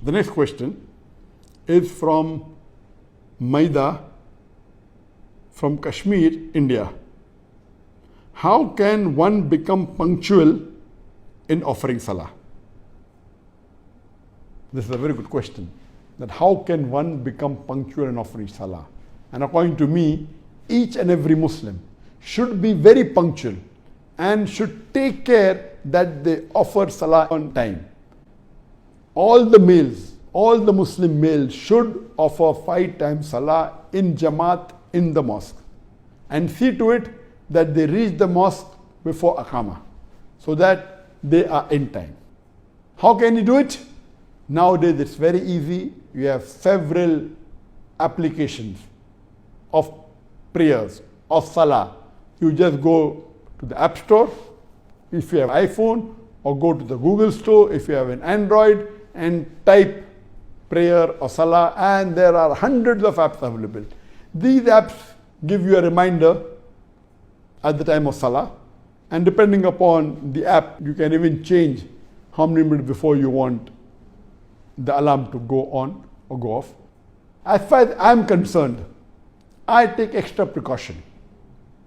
The next question is from Maida from Kashmir, India. How can one become punctual in offering salah? This is a very good question. That how can one become punctual in offering salah? And according to me, each and every Muslim should be very punctual and should take care that they offer salah on time. All the males, all the Muslim males should offer 5 times salah in Jamaat in the mosque and see to it that they reach the mosque before Aqama so that they are in time. How can you do it? Nowadays it's very easy. You have several applications of prayers, of salah. You just go to the App Store if you have iPhone, or go to the Google Store if you have an Android, and type prayer or salah, and there are hundreds of apps available. These apps give you a reminder at the time of salah, and depending upon the app, you can even change how many minutes before you want the alarm to go on or go off. As far as I'm concerned, I take extra precaution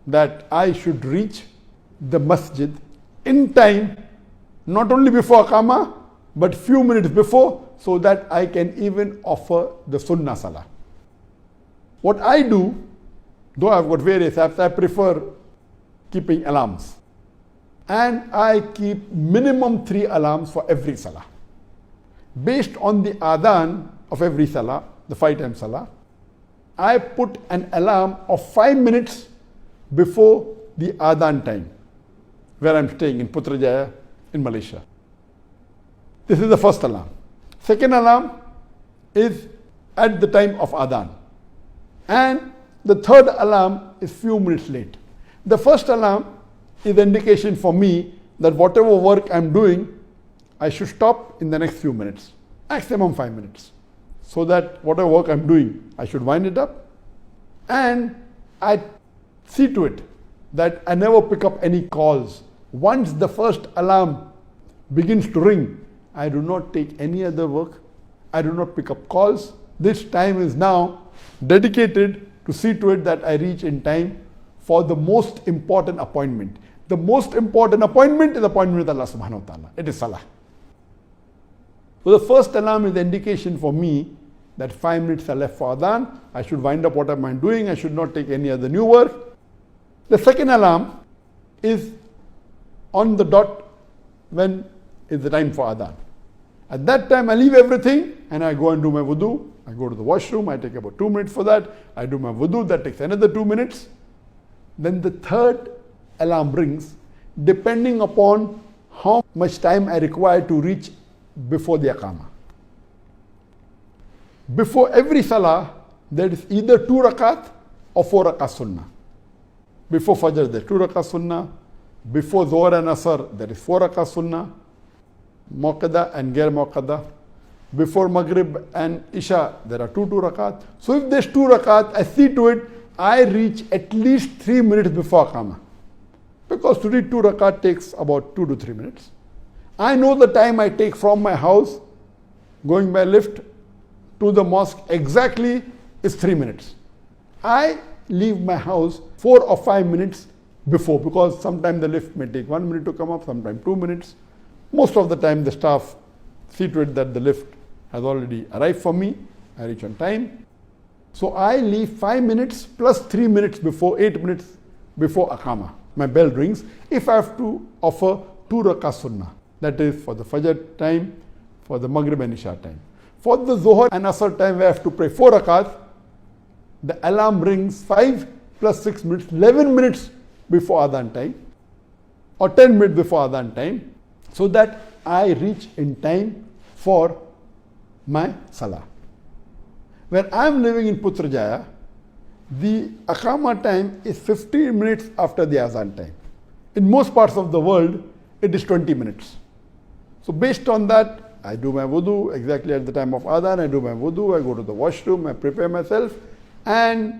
that I should reach the masjid in time, not only before Aqama, but few minutes before, so that I can even offer the Sunnah Salah. What I do, though I've got various apps, I prefer keeping alarms. And I keep minimum 3 alarms for every Salah. Based on the adhan of every Salah, the 5 times Salah, I put an alarm of 5 minutes before the adhan time, where I'm staying in Putrajaya in Malaysia. This is the first alarm. Second alarm is at the time of adhan. And the third alarm is few minutes late. The first alarm is an indication for me that whatever work I'm doing, I should stop in the next few minutes, maximum 5 minutes. So that whatever work I'm doing, I should wind it up. And I see to it that I never pick up any calls. Once the first alarm begins to ring, I do not take any other work. I do not pick up calls. This time is now dedicated to see to it that I reach in time for the most important appointment. The most important appointment is the appointment with Allah subhanahu wa ta'ala. It is salah. So the first alarm is the indication for me that 5 minutes are left for adhan. I should wind up what am I doing. I should not take any other new work. The second alarm is on the dot when is the time for adhan. At that time I leave everything and I go and do my wudu. I go to the washroom. I take about 2 minutes for that. I do my wudu. That takes another 2 minutes. Then the third alarm rings depending upon how much time I require to reach before the Aqama. Before every salah, there is either 2 rakat or 4 rakat sunnah. Before Fajr, there is 2 rakat sunnah. Before Zohar and Asr, there is 4 rakat sunnah, Muqaddha and Ghair Muqaddha. Before Maghrib and Isha, there are 2 rakat. So if there's 2 rakat, I see to it, I reach at least 3 minutes before Aqama. Because to read 2 rakat takes about 2 to 3 minutes. I know the time I take from my house, going by lift to the mosque exactly is 3 minutes. I leave my house 4 or 5 minutes before, because sometimes the lift may take 1 minute to come up, sometimes 2 minutes. Most of the time the staff see to it that the lift has already arrived for me. I reach on time. So I leave 5 minutes plus 3 minutes before, 8 minutes before Aqama. My bell rings. If I have to offer 2 rakat sunnah, that is for the Fajr time, for the Maghrib and Isha time. For the Zohar and Asr time, where I have to pray 4 rakat, the alarm rings 5 plus 6 minutes, 11 minutes before adhan time, or 10 minutes before adhan time, so that I reach in time for my salah. When I am living in Putrajaya, the Aqama time is 15 minutes after the azan time. In most parts of the world, it is 20 minutes. So based on that, I do my wudu exactly at the time of adhan. I do my wudu, I go to the washroom, I prepare myself, and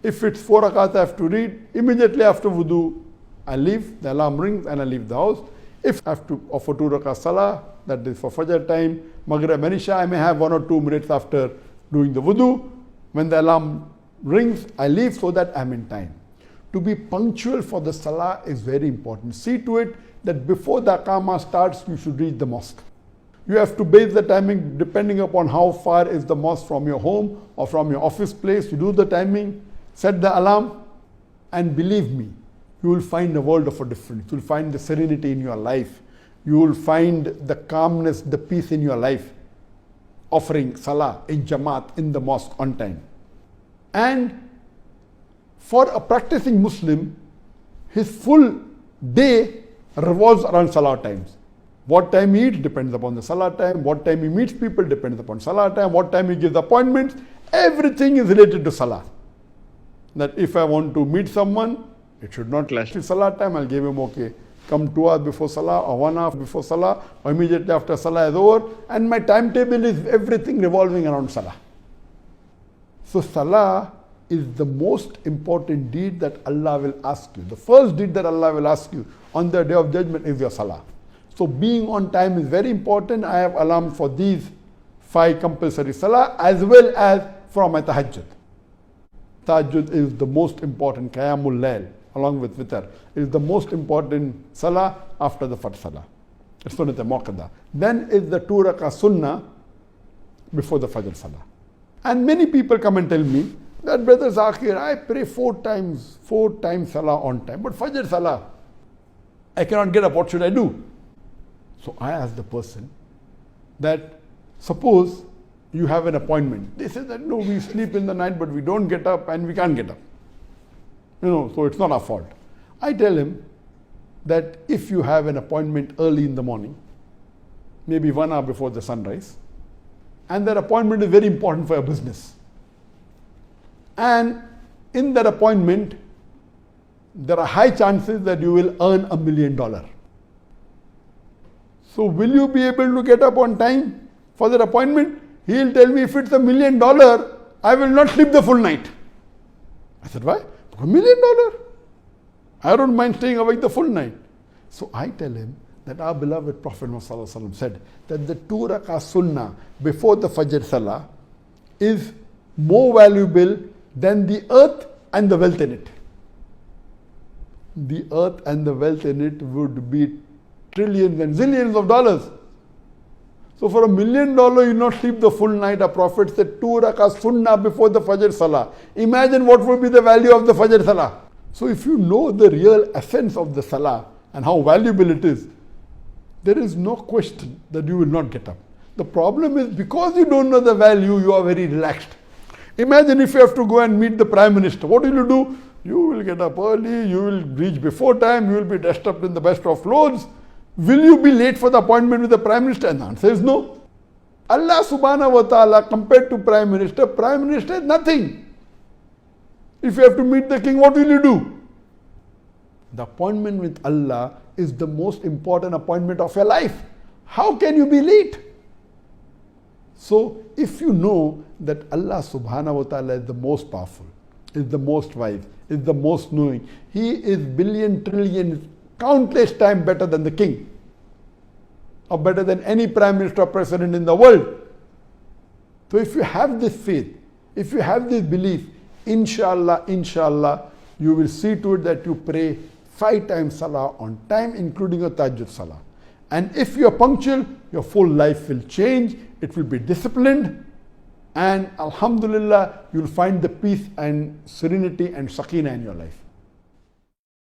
if it's 4 rakat I have to read, immediately after wudu, I leave, the alarm rings and I leave the house. If I have to offer 2 rakat salah, that is for Fajr time, Maghrib and Isha, I may have 1 or 2 minutes after doing the wudu. When the alarm rings, I leave so that I'm in time. To be punctual for the salah is very important. See to it that before the Aqamah starts, you should reach the mosque. You have to base the timing depending upon how far is the mosque from your home or from your office place. You do the timing, set the alarm, and believe me, you will find a world of a difference. You will find the serenity in your life. You will find the calmness, the peace in your life, offering salah in Jamaat in the mosque on time. And for a practicing Muslim, his full day revolves around salah times. What time he eats depends upon the salah time. What time he meets people depends upon salah time. What time he gives appointments, everything is related to salah. That if I want to meet someone, it should not clash with salah time. I'll give him, okay, come 2 hours before salah or 1 hour before salah or immediately after salah is over. And my timetable is everything revolving around salah. So salah is the most important deed that Allah will ask you. The first deed that Allah will ask you on the day of judgment is your salah. So being on time is very important. I have alarm for these 5 compulsory salah as well as for my tahajjud. Tahajjud is the most important, Qiyamul Layl, along with Witr. It is the most important salah after the Fajr salah. It's Sunnat Muakkada. Then is the 2 rakah sunnah before the Fajr salah. And many people come and tell me that, Brother Zakir, I pray 4 times salah on time, but Fajr salah, I cannot get up, what should I do? So I ask the person that, suppose you have an appointment. They say that, no, we sleep in the night, but we don't get up and we can't get up. So it's not our fault. I tell him that if you have an appointment early in the morning, maybe 1 hour before the sunrise, and that appointment is very important for your business, and in that appointment, there are high chances that you will earn $1 million. So will you be able to get up on time for that appointment? He'll tell me, if it's $1 million, I will not sleep the full night. I said, why? $1 million. I don't mind staying awake the full night. So I tell him that our beloved Prophet Muhammad said that the 2 rakah sunnah before the Fajr salah is more valuable than the earth and the wealth in it. The earth and the wealth in it would be trillions and zillions of dollars. So for $1 million, you not sleep the full night. Our Prophet said 2 rakah sunnah before the Fajr salah. Imagine what would be the value of the Fajr salah. So if you know the real essence of the salah and how valuable it is, there is no question that you will not get up. The problem is, because you don't know the value, you are very relaxed. Imagine if you have to go and meet the Prime Minister. What will you do? You will get up early, you will reach before time, you will be dressed up in the best of clothes. Will you be late for the appointment with the Prime Minister? And the answer is no. Allah subhanahu wa ta'ala, compared to Prime Minister is nothing. If you have to meet the king, what will you do? The appointment with Allah is the most important appointment of your life. How can you be late? So if you know that Allah subhanahu wa ta'ala is the most powerful, is the most wise, is the most knowing, He is billion, trillion, countless times better than the king, or better than any prime minister or president in the world. So if you have this faith, if you have this belief, inshallah, you will see to it that you pray 5 times salah on time, including your tahajjud salah. And if you are punctual, your full life will change, it will be disciplined, and alhamdulillah, you will find the peace and serenity and sakina in your life.